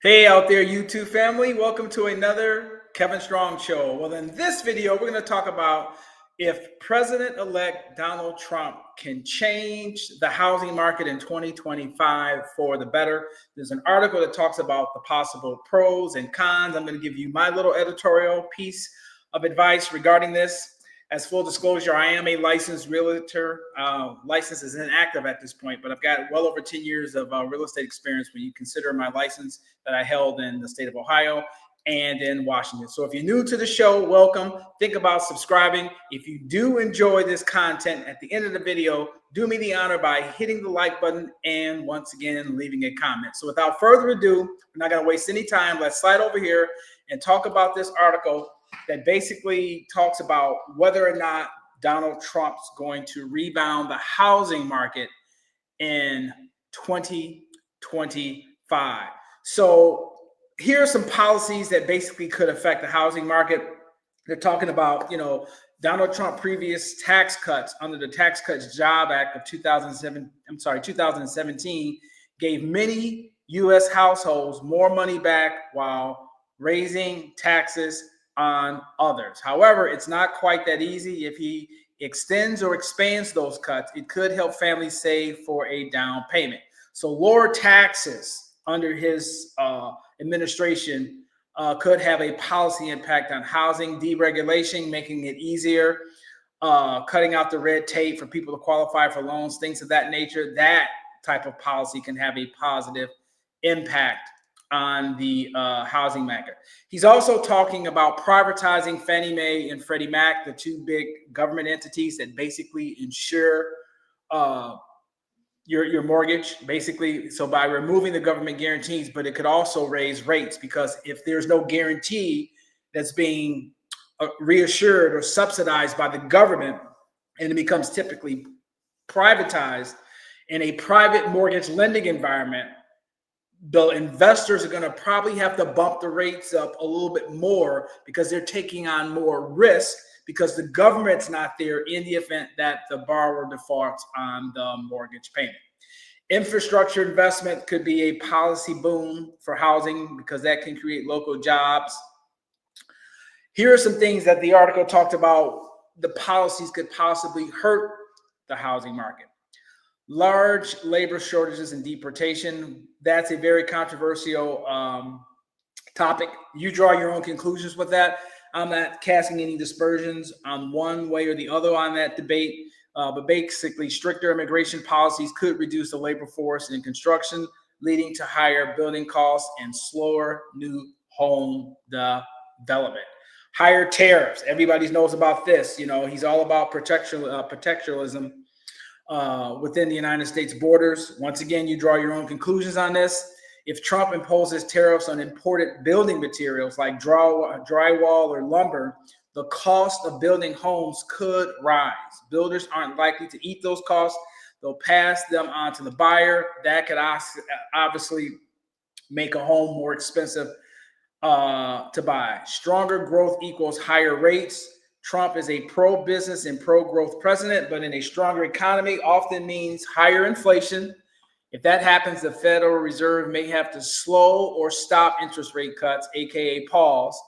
Hey out there, YouTube family. Welcome to another Kevin Strong show. Well, in this video, we're going to talk about if President-elect Donald Trump can change the housing market in 2025 for the better. There's an article that talks about the possible pros and cons. I'm going to give you my little editorial piece of advice regarding this. As full disclosure, I am a licensed realtor. License is inactive at this point, but I've got well over 10 years of real estate experience when you consider my license that I held in the state of Ohio and in Washington. So if you're new to the show, welcome. Think about subscribing. If you do enjoy this content, at the end of the video, do me the honor by hitting the like button and once again, leaving a comment. So without further ado, we're not going to waste any time. Let's slide over here and talk about this article that basically talks about whether or not Donald Trump's going to rebound the housing market in 2025. So here are some policies that basically could affect the housing market. They're talking about, Donald Trump previous tax cuts under the Tax Cuts Job Act of 2017 gave many U.S. households more money back while raising taxes on others. However, it's not quite that easy. If he extends or expands those cuts, it could help families save for a down payment. So lower taxes under his administration could have a policy impact on housing, deregulation, making it easier, cutting out the red tape for people to qualify for loans, things of that nature. That type of policy can have a positive impact on the housing market. He's also talking about privatizing Fannie Mae and Freddie Mac, the two big government entities that basically insure your mortgage, basically. So by removing the government guarantees, but it could also raise rates, because if there's no guarantee that's being reassured or subsidized by the government, and it becomes typically privatized in a private mortgage lending environment, the investors are going to probably have to bump the rates up a little bit more because they're taking on more risk, because the government's not there in the event that the borrower defaults on the mortgage payment. Infrastructure investment could be a policy boom for housing because that can create local jobs. Here are some things that the article talked about. The policies could possibly hurt the housing market. Large labor shortages and deportation. That's a very controversial topic. You draw your own conclusions with that. I'm not casting any dispersions on one way or the other on that debate. But basically, stricter immigration policies could reduce the labor force in construction, leading to higher building costs and slower new home development. Higher tariffs. Everybody knows about this. He's all about protectionism within the United States borders. Once again, you draw your own conclusions on this. If Trump imposes tariffs on imported building materials like drywall or lumber, the cost of building homes could rise. Builders aren't likely to eat those costs. They'll pass them on to the buyer. That could obviously make a home more expensive to buy. Stronger growth equals higher rates. Trump is a pro-business and pro-growth president, but in a stronger economy often means higher inflation. If that happens, the Federal Reserve may have to slow or stop interest rate cuts, aka pause,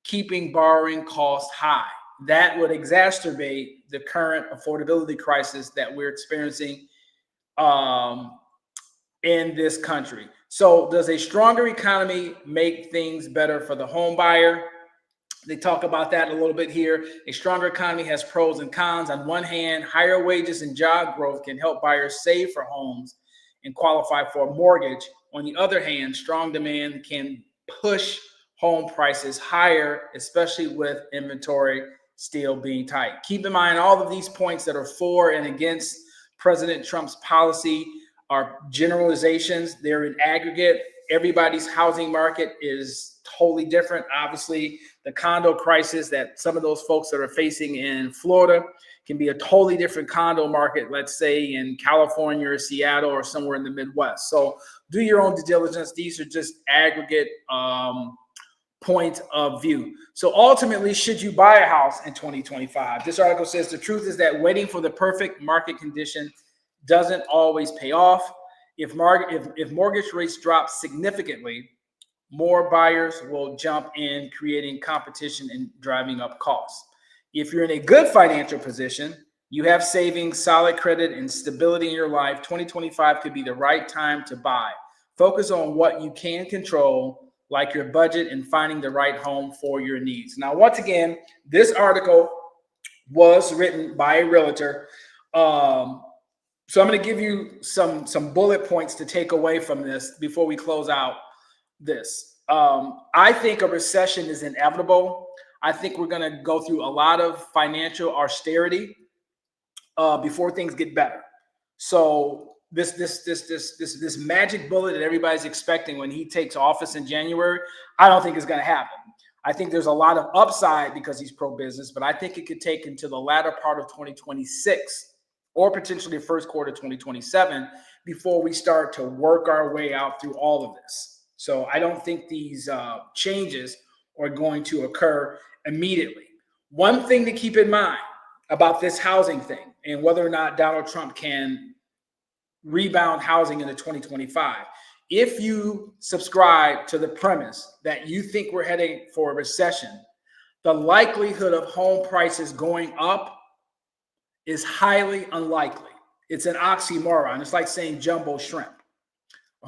keeping borrowing costs high. That would exacerbate the current affordability crisis that we're experiencing in this country. So does a stronger economy make things better for the home buyer? They talk about that a little bit here. A stronger economy has pros and cons. On one hand, higher wages and job growth can help buyers save for homes and qualify for a mortgage. On the other hand, strong demand can push home prices higher, especially with inventory still being tight. Keep in mind, all of these points that are for and against President Trump's policy are generalizations. They're in aggregate. Everybody's housing market is totally different. Obviously, the condo crisis that some of those folks that are facing in Florida can be a totally different condo market, let's say in California or Seattle or somewhere in the Midwest. So do your own due diligence. These are just aggregate point of view. So ultimately, should you buy a house in 2025? This article says the truth is that waiting for the perfect market condition doesn't always pay off. If mortgage rates drop significantly, more buyers will jump in, creating competition and driving up costs. If you're in a good financial position, you have savings, solid credit, and stability in your life, 2025 could be the right time to buy. Focus on what you can control, like your budget and finding the right home for your needs. Now, once again, this article was written by a realtor. So I'm going to give you some bullet points to take away from this before we close out this. I think a recession is inevitable. I think we're going to go through a lot of financial austerity before things get better. So this magic bullet that everybody's expecting when he takes office in January, I don't think is going to happen. I think there's a lot of upside because he's pro-business, but I think it could take into the latter part of 2026 or potentially the first quarter of 2027 before we start to work our way out through all of this. So I don't think these changes are going to occur immediately. One thing to keep in mind about this housing thing and whether or not Donald Trump can rebound housing into 2025. If you subscribe to the premise that you think we're heading for a recession, the likelihood of home prices going up is highly unlikely. It's an oxymoron. It's like saying jumbo shrimp.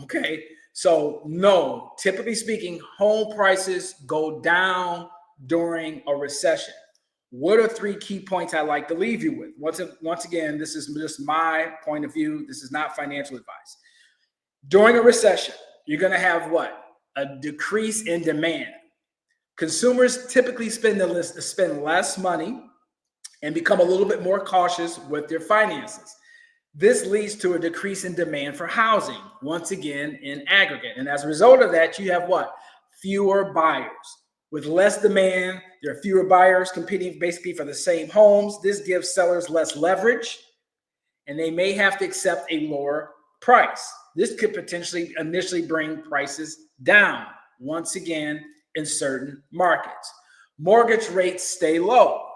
Okay. So no, typically speaking, home prices go down during a recession. What are 3 key points I'd like to leave you with? Once again, this is just my point of view. This is not financial advice. During a recession, you're going to have what? A decrease in demand. Consumers typically spend less money and become a little bit more cautious with their finances. This leads to a decrease in demand for housing, once again, in aggregate. And as a result of that, you have what? Fewer buyers. With less demand, there are fewer buyers competing basically for the same homes. This gives sellers less leverage, and they may have to accept a lower price. This could potentially initially bring prices down, once again, in certain markets. Mortgage rates stay low.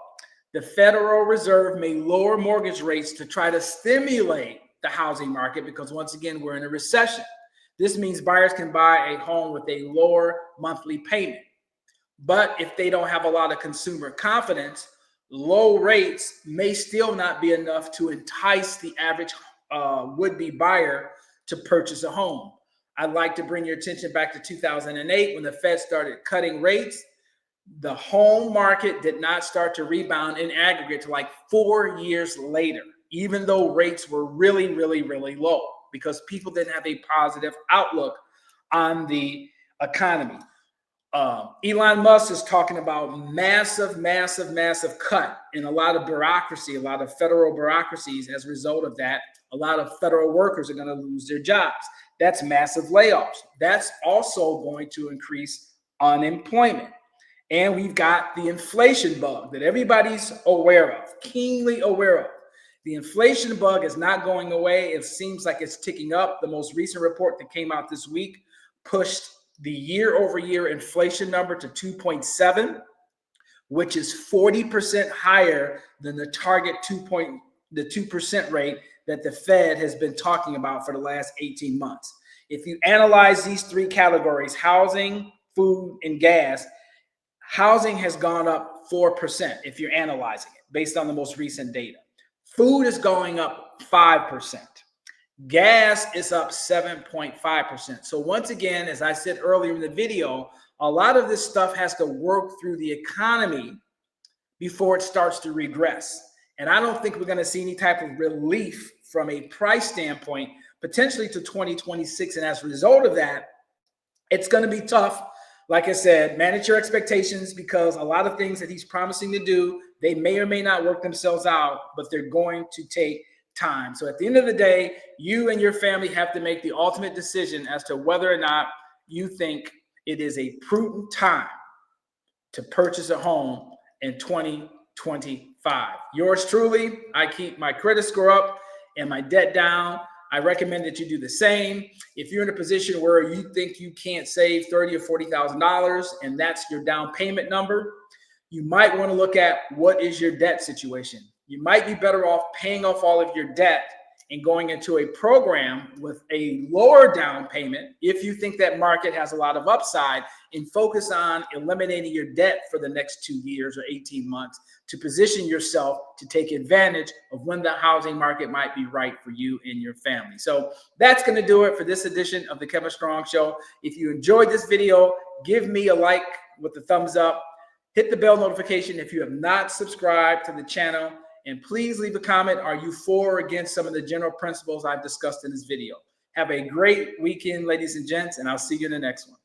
The Federal Reserve may lower mortgage rates to try to stimulate the housing market because, once again, we're in a recession. This means buyers can buy a home with a lower monthly payment. But if they don't have a lot of consumer confidence, low rates may still not be enough to entice the average would-be buyer to purchase a home. I'd like to bring your attention back to 2008 when the Fed started cutting rates. The home market did not start to rebound in aggregate to like 4 years later, even though rates were really, really, really low because people didn't have a positive outlook on the economy. Elon Musk is talking about massive cut in a lot of bureaucracy, a lot of federal bureaucracies. As a result of that, a lot of federal workers are going to lose their jobs. That's massive layoffs. That's also going to increase unemployment. And we've got the inflation bug that everybody's aware of, keenly aware of. The inflation bug is not going away. It seems like it's ticking up. The most recent report that came out this week pushed the year-over-year inflation number to 2.7, which is 40% higher than the target 2% rate that the Fed has been talking about for the last 18 months. If you analyze these 3 categories, housing, food, and gas, housing has gone up 4% if you're analyzing it based on the most recent data. Food is going up 5%. Gas is up 7.5%. So once again, as I said earlier in the video, a lot of this stuff has to work through the economy before it starts to regress. And I don't think we're going to see any type of relief from a price standpoint, potentially to 2026. And as a result of that, it's going to be tough. Like I said, manage your expectations because a lot of things that he's promising to do, they may or may not work themselves out, but they're going to take time. So at the end of the day, you and your family have to make the ultimate decision as to whether or not you think it is a prudent time to purchase a home in 2025. Yours truly, I keep my credit score up and my debt down. I recommend that you do the same. If you're in a position where you think you can't save $30,000 or $40,000 and that's your down payment number, you might want to look at what is your debt situation. You might be better off paying off all of your debt and going into a program with a lower down payment, if you think that market has a lot of upside, and focus on eliminating your debt for the next 2 years or 18 months to position yourself to take advantage of when the housing market might be right for you and your family. So that's going to do it for this edition of the Kevin Strong Show. If you enjoyed this video, give me a like with a thumbs up. Hit the bell notification if you have not subscribed to the channel. And please leave a comment. Are you for or against some of the general principles I've discussed in this video? Have a great weekend, ladies and gents, and I'll see you in the next one.